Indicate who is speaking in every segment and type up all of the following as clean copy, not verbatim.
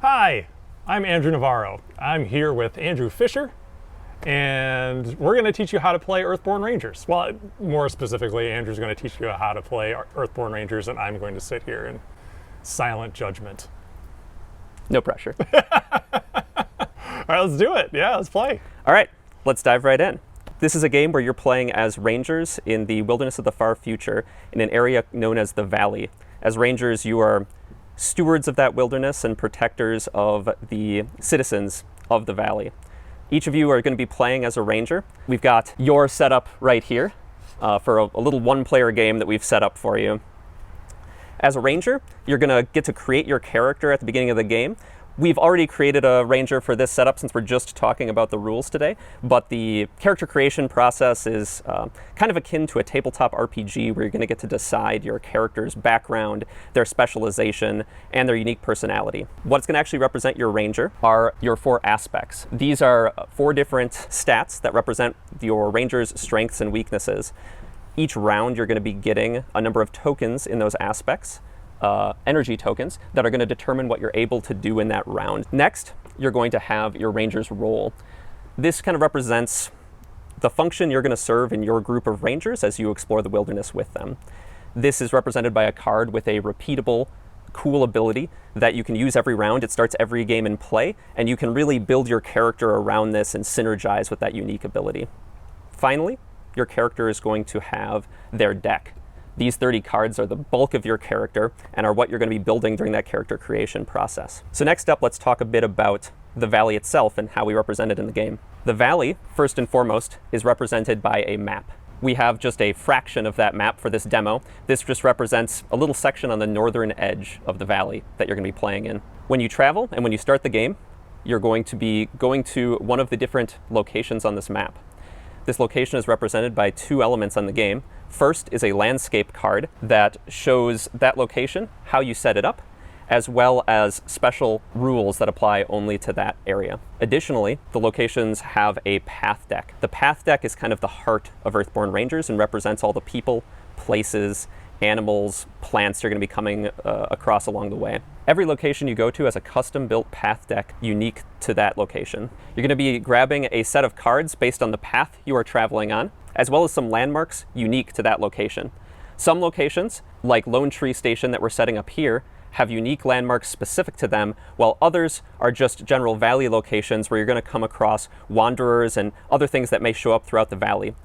Speaker 1: Hi, I'm Andrew Navarro. I'm here with Andrew Fisher, and we're going to teach you how to play Earthborne Rangers. Well, more specifically, Andrew's going to teach you how to play Earthborne Rangers, and I'm going to sit here in silent judgment.
Speaker 2: No pressure.
Speaker 1: All right, let's do it. Yeah, let's play.
Speaker 2: All right, let's dive right in. This is a game where you're playing as rangers in the wilderness of the far future in an area known as the Valley. As rangers, you are stewards of that wilderness and protectors of the citizens of the valley. Each of you are going to be playing as a ranger. We've got your setup right here for a little one-player game that we've set up for you. As a ranger, you're going to get to create your character at the beginning of the game. We've already created a ranger for this setup since we're just talking about the rules today, but the character creation process is kind of akin to a tabletop RPG where you're going to get to decide your character's background, their specialization, and their unique personality. What's going to actually represent your ranger are your 4 aspects. These are 4 different stats that represent your ranger's strengths and weaknesses. Each round, you're going to be getting a number of tokens in those aspects. Energy tokens that are going to determine what you're able to do in that round. Next, you're going to have your ranger's role. This kind of represents the function you're going to serve in your group of rangers as you explore the wilderness with them. This is represented by a card with a repeatable, cool ability that you can use every round. It starts every game in play, and you can really build your character around this and synergize with that unique ability. Finally, your character is going to have their deck. These 30 cards are the bulk of your character and are what you're going to be building during that character creation process. So next up, let's talk a bit about the valley itself and how we represent it in the game. The valley, first and foremost, is represented by a map. We have just a fraction of that map for this demo. This just represents a little section on the northern edge of the valley that you're going to be playing in. When you travel and when you start the game, you're going to be going to one of the different locations on this map. This location is represented by 2 elements on the game. First is a landscape card that shows that location, how you set it up, as well as special rules that apply only to that area. Additionally, the locations have a path deck. The path deck is kind of the heart of Earthborne Rangers and represents all the people, places, animals, plants you're going to be coming across along the way. Every location you go to has a custom-built path deck unique to that location. You're going to be grabbing a set of cards based on the path you are traveling on, as well as some landmarks unique to that location. Some locations, like Lone Tree Station that we're setting up here, have unique landmarks specific to them, while others are just general valley locations where you're going to come across wanderers and other things that may show up throughout the valley.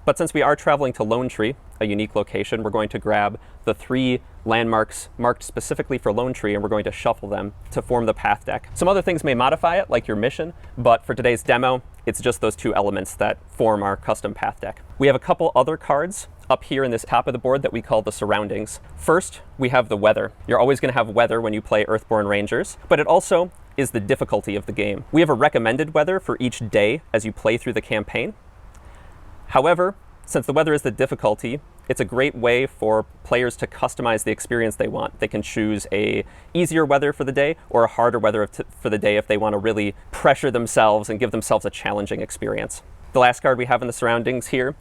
Speaker 2: But since we are traveling to Lone Tree, a unique location, we're going to grab the 3 landmarks marked specifically for Lone Tree, and we're going to shuffle them to form the path deck. Some other things may modify it, like your mission, but for today's demo, it's just those 2 elements that form our custom path deck. We have a couple other cards up here in this top of the board that we call the surroundings. First, we have the weather. You're always going to have weather when you play Earthborne Rangers, but it also is the difficulty of the game. We have a recommended weather for each day as you play through the campaign. However, since the weather is the difficulty, it's a great way for players to customize the experience they want. They can choose a easier weather for the day or a harder weather for the day if they want to really pressure themselves and give themselves a challenging experience. The last card we have in the surroundings here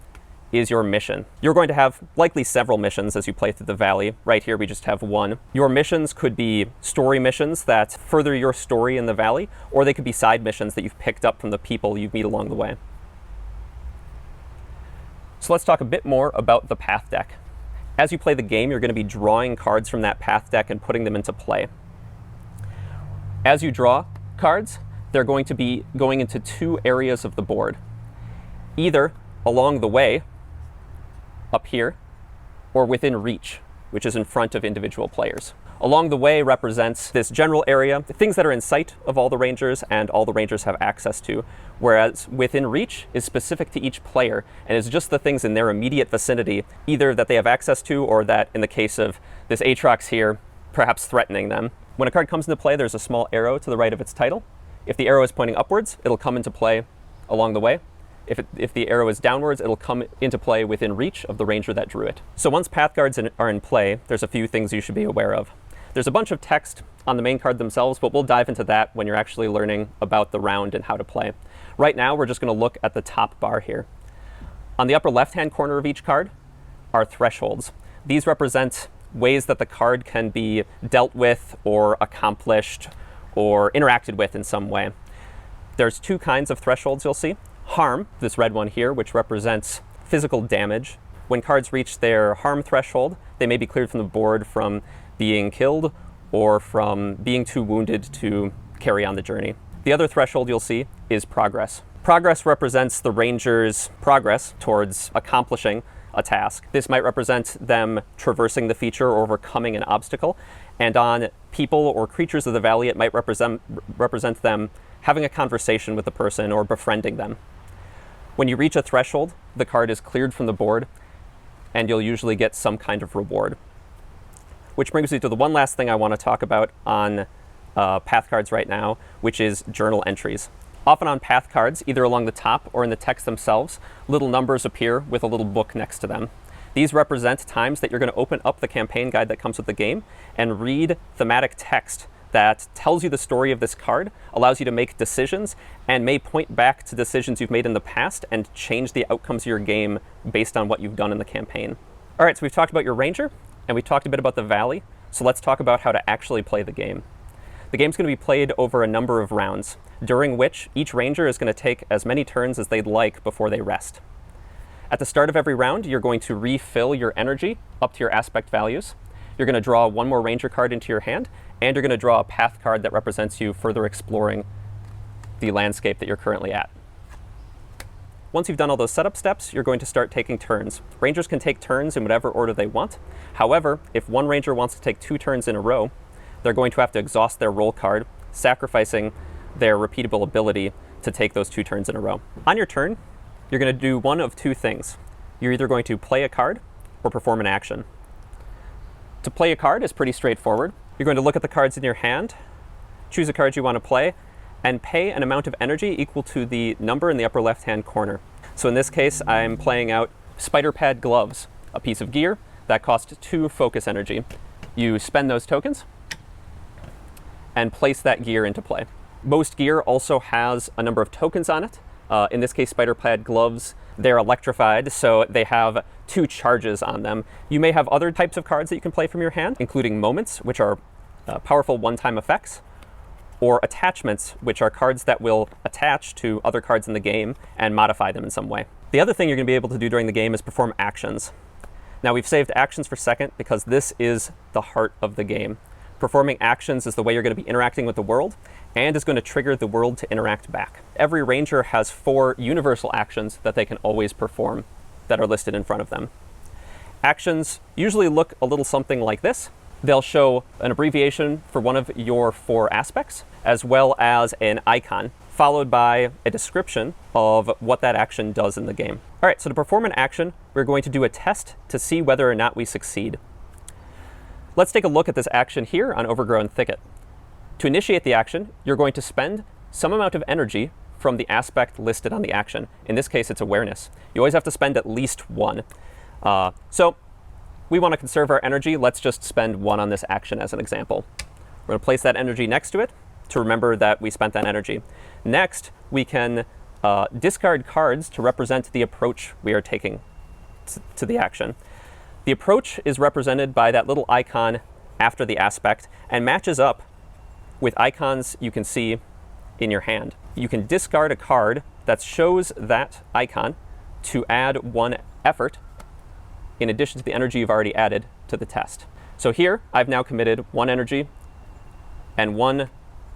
Speaker 2: is your mission. You're going to have likely several missions as you play through the valley. Right here we just have 1. Your missions could be story missions that further your story in the valley, or they could be side missions that you've picked up from the people you meet along the way. So let's talk a bit more about the path deck. As you play the game, you're going to be drawing cards from that path deck and putting them into play. As you draw cards, they're going to be going into 2 areas of the board. Either along the way, up here, or within reach, which is in front of individual players. Along the way represents this general area, the things that are in sight of all the rangers and all the rangers have access to, whereas within reach is specific to each player and is just the things in their immediate vicinity, either that they have access to or that, in the case of this Aatrox here, perhaps threatening them. When a card comes into play, there's a small arrow to the right of its title. If the arrow is pointing upwards, it'll come into play along the way. If the arrow is downwards, it'll come into play within reach of the ranger that drew it. So once path cards are in play, there's a few things you should be aware of. There's a bunch of text on the main card themselves, but we'll dive into that when you're actually learning about the round and how to play. Right now, we're just going to look at the top bar here. On the upper left-hand corner of each card are thresholds. These represent ways that the card can be dealt with or accomplished or interacted with in some way. There's two kinds of thresholds you'll see. Harm, this red one here, which represents physical damage. When cards reach their harm threshold, they may be cleared from the board from being killed or from being too wounded to carry on the journey. The other threshold you'll see is progress. Progress represents the ranger's progress towards accomplishing a task. This might represent them traversing the feature or overcoming an obstacle, and on people or creatures of the valley, it might represent them having a conversation with the person or befriending them. When you reach a threshold, the card is cleared from the board, and you'll usually get some kind of reward. Which brings me to the one last thing I want to talk about on path cards right now, which is journal entries. Often on path cards, either along the top or in the text themselves, little numbers appear with a little book next to them. These represent times that you're going to open up the campaign guide that comes with the game and read thematic text that tells you the story of this card, allows you to make decisions, and may point back to decisions you've made in the past and change the outcomes of your game based on what you've done in the campaign. All right, so we've talked about your ranger, and we talked a bit about the valley, so let's talk about how to actually play the game. The game's going to be played over a number of rounds, during which each ranger is going to take as many turns as they'd like before they rest. At the start of every round, you're going to refill your energy up to your aspect values. You're going to draw one more ranger card into your hand, and you're going to draw a path card that represents you further exploring the landscape that you're currently at. Once you've done all those setup steps, you're going to start taking turns. Rangers can take turns in whatever order they want. However, if one ranger wants to take 2 turns in a row, they're going to have to exhaust their roll card, sacrificing their repeatable ability to take those 2 turns in a row. On your turn, you're going to do one of 2 things. You're either going to play a card or perform an action. To play a card is pretty straightforward. You're going to look at the cards in your hand, choose a card you want to play, and pay an amount of energy equal to the number in the upper left-hand corner. So in this case, I'm playing out Spider Pad Gloves, a piece of gear that costs 2 focus energy. You spend those tokens and place that gear into play. Most gear also has a number of tokens on it. In this case, Spider Pad Gloves, they're electrified, so they have 2 charges on them. You may have other types of cards that you can play from your hand, including moments, which are powerful one-time effects, or attachments, which are cards that will attach to other cards in the game and modify them in some way. The other thing you're going to be able to do during the game is perform actions. Now, we've saved actions for second because this is the heart of the game. Performing actions is the way you're going to be interacting with the world and is going to trigger the world to interact back. Every ranger has 4 universal actions that they can always perform that are listed in front of them. Actions usually look a little something like this. They'll show an abbreviation for one of your 4 aspects, as well as an icon, followed by a description of what that action does in the game. All right, so to perform an action, we're going to do a test to see whether or not we succeed. Let's take a look at this action here on Overgrown Thicket. To initiate the action, you're going to spend some amount of energy from the aspect listed on the action. In this case, it's awareness. You always have to spend at least 1. So we want to conserve our energy. Let's just spend 1 on this action as an example. We're going to place that energy next to it to remember that we spent that energy. Next, we can discard cards to represent the approach we are taking to the action. The approach is represented by that little icon after the aspect and matches up with icons you can see in your hand. You can discard a card that shows that icon to add 1 effort in addition to the energy you've already added to the test. So here, I've now committed 1 energy and 1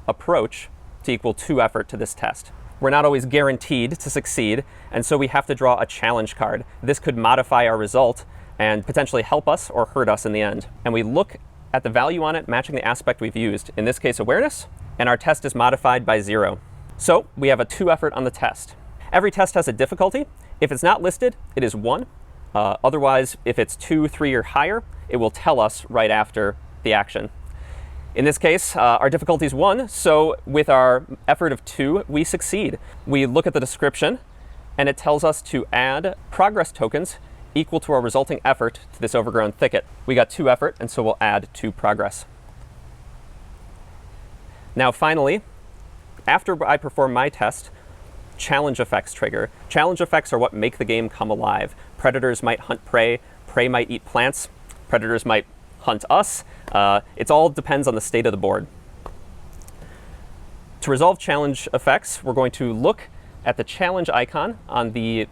Speaker 2: approach to equal 2 effort to this test. We're not always guaranteed to succeed, and so we have to draw a challenge card. This could modify our result and potentially help us or hurt us in the end. And we look at the value on it matching the aspect we've used, in this case awareness, and our test is modified by 0. So we have a 2 effort on the test. Every test has a difficulty. If it's not listed, it is 1. Otherwise, if it's 2, 3, or higher, it will tell us right after the action. In this case, our difficulty is 1, so with our effort of 2, we succeed. We look at the description, and it tells us to add progress tokens equal to our resulting effort to this overgrown thicket. We got 2 effort, and so we'll add 2 progress. Now finally, after I perform my test, challenge effects trigger. Challenge effects are what make the game come alive. Predators might hunt prey, prey might eat plants, predators might hunt us. It all depends on the state of the board. To resolve challenge effects, we're going to look at the challenge icon on the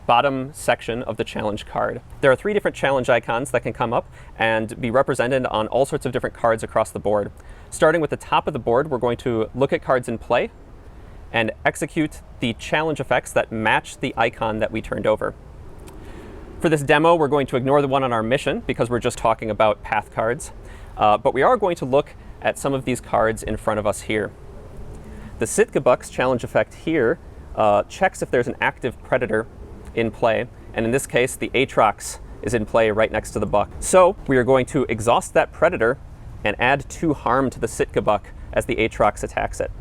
Speaker 2: bottom section of the challenge card. There are 3 different challenge icons that can come up and be represented on all sorts of different cards across the board. Starting with the top of the board, we're going to look at cards in play and execute the challenge effects that match the icon that we turned over. For this demo, we're going to ignore the one on our mission because we're just talking about path cards, but we are going to look at some of these cards in front of us here. The Sitka Buck's challenge effect here checks if there's an active predator in play, and in this case, the Aatrox is in play right next to the buck. So we are going to exhaust that predator and add 2 harm to the Sitka Buck as the Aatrox attacks it.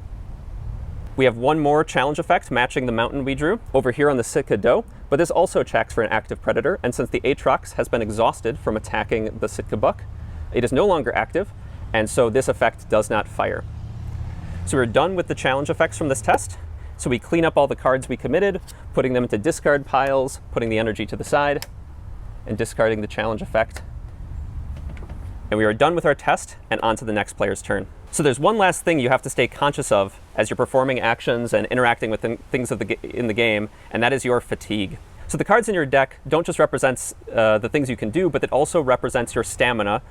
Speaker 2: We have one more challenge effect matching the mountain we drew over here on the Sitka Doe, but this also checks for an active predator, and since the Aatrox has been exhausted from attacking the Sitka Buck, it is no longer active, and so this effect does not fire. So we're done with the challenge effects from this test. So we clean up all the cards we committed, putting them into discard piles, putting the energy to the side, and discarding the challenge effect. And we are done with our test and on to the next player's turn. So there's one last thing you have to stay conscious of as you're performing actions and interacting with things in the game, and that is your fatigue. So the cards in your deck don't just represent the things you can do, but it also represents your stamina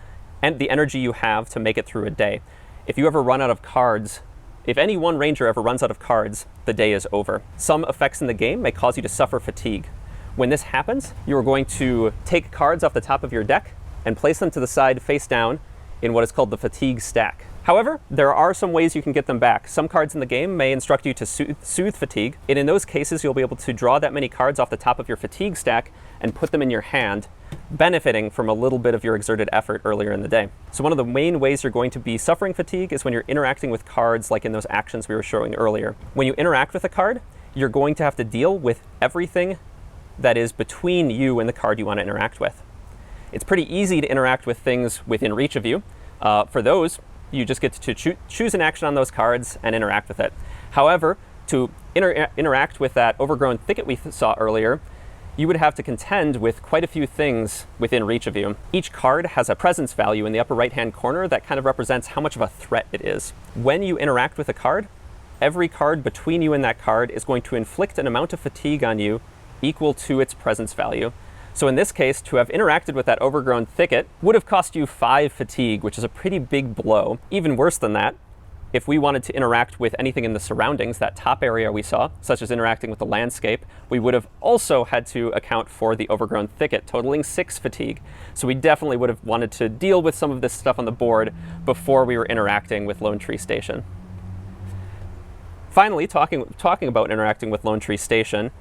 Speaker 2: and the energy you have to make it through a day. If you ever run out of cards, if any one ranger ever runs out of cards, the day is over. Some effects in the game may cause you to suffer fatigue. When this happens, you are going to take cards off the top of your deck and place them to the side face down in what is called the fatigue stack. However, there are some ways you can get them back. Some cards in the game may instruct you to soothe fatigue, and in those cases you'll be able to draw that many cards off the top of your fatigue stack and put them in your hand, benefiting from a little bit of your exerted effort earlier in the day. So one of the main ways you're going to be suffering fatigue is when you're interacting with cards like in those actions we were showing earlier. When you interact with a card, you're going to have to deal with everything that is between you and the card you want to interact with. It's pretty easy to interact with things within reach of you. For those, you just get to choose an action on those cards and interact with it. However, to interact with that overgrown thicket we saw earlier, you would have to contend with quite a few things within reach of you. Each card has a presence value in the upper right-hand corner that kind of represents how much of a threat it is. When you interact with a card, every card between you and that card is going to inflict an amount of fatigue on you equal to its presence value. So in this case, to have interacted with that overgrown thicket would have cost you 5 fatigue, which is a pretty big blow. Even worse than that, if we wanted to interact with anything in the surroundings, that top area we saw, such as interacting with the landscape, we would have also had to account for the overgrown thicket, totaling 6 fatigue. So we definitely would have wanted to deal with some of this stuff on the board before we were interacting with Lone Tree Station. Finally, talking about interacting with Lone Tree Station,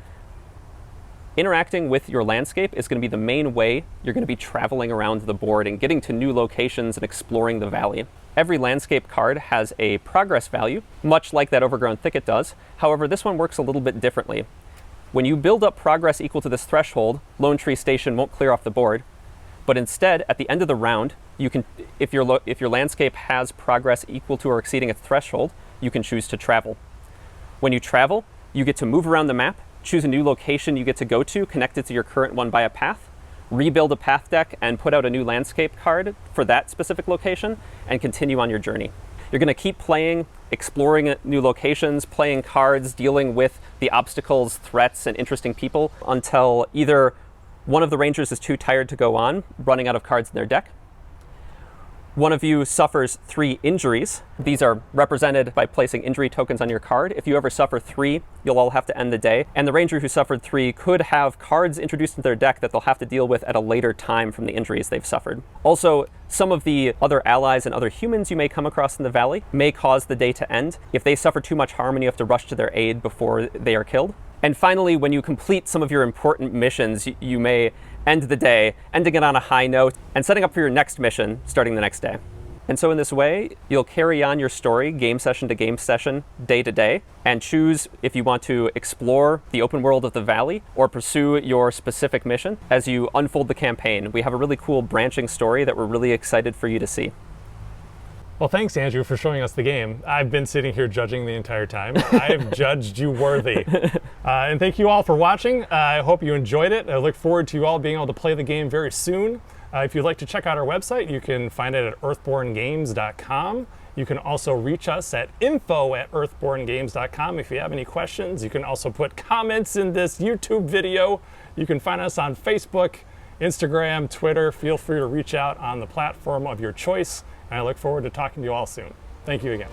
Speaker 2: interacting with your landscape is going to be the main way you're going to be traveling around the board and getting to new locations and exploring the valley. Every landscape card has a progress value, much like that overgrown thicket does. However, this one works a little bit differently. When you build up progress equal to this threshold, Lone Tree Station won't clear off the board, but instead, at the end of the round, you can, if your landscape has progress equal to or exceeding its threshold, you can choose to travel. When you travel, you get to move around the map, choose a new location you get to go to, connect it to your current one by a path, rebuild a path deck, and put out a new landscape card for that specific location, and continue on your journey. You're going to keep playing, exploring new locations, playing cards, dealing with the obstacles, threats, and interesting people until either one of the rangers is too tired to go on, running out of cards in their deck, one of you suffers 3 injuries. These are represented by placing injury tokens on your card. If you ever suffer 3, you'll all have to end the day. And the ranger who suffered 3 could have cards introduced into their deck that they'll have to deal with at a later time from the injuries they've suffered. Also, some of the other allies and other humans you may come across in the valley may cause the day to end. If they suffer too much harm and you have to rush to their aid before they are killed. And finally, when you complete some of your important missions, you may end the day, ending it on a high note, and setting up for your next mission starting the next day. And so in this way, you'll carry on your story game session to game session, day to day, and choose if you want to explore the open world of the valley or pursue your specific mission as you unfold the campaign. We have a really cool branching story that we're really excited for you to see.
Speaker 1: Well, thanks, Andrew, for showing us the game. I've been sitting here judging the entire time. I've judged you worthy. And thank you all for watching. I hope you enjoyed it. I look forward to you all being able to play the game very soon. If you'd like to check out our website, you can find it at earthbornegames.com. You can also reach us at info@earthbornegames.com if you have any questions. You can also put comments in this YouTube video. You can find us on Facebook, Instagram, Twitter. Feel free to reach out on the platform of your choice. And I look forward to talking to you all soon. Thank you again.